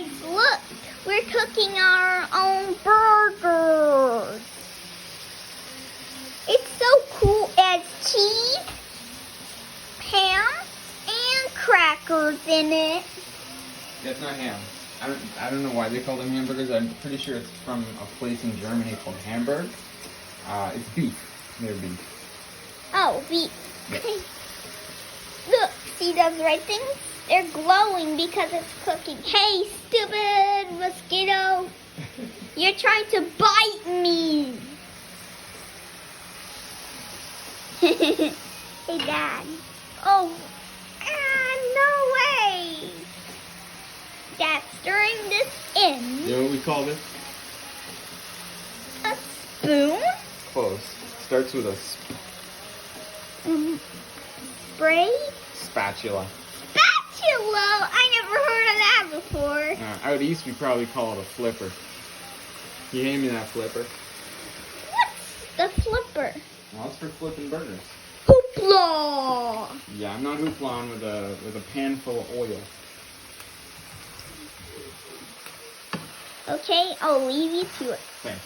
Guys, look. We're cooking our own burgers. It's so cool. It has cheese, ham, and crackers in it. That's not ham. I don't know why they call them hamburgers. I'm pretty sure it's from a place in Germany called Hamburg. It's beef. They're beef. Oh, beef. Yes. Look, see those red things? They're glowing because it's cooking. Hey, stupid mosquito. You're trying to bite me. Hey, Dad. Oh, no way. Dad's stirring this in. You know what we call this? A spoon? Close. Starts with a Spray? spatula. Spatula? I never heard of that before. Out east, we probably call it a flipper. You hand me that flipper? What's the flipper? Well, it's for flipping burgers. Hoopla! Yeah, I'm not hoopla with a pan full of oil. Okay, I'll leave you to it. Thanks.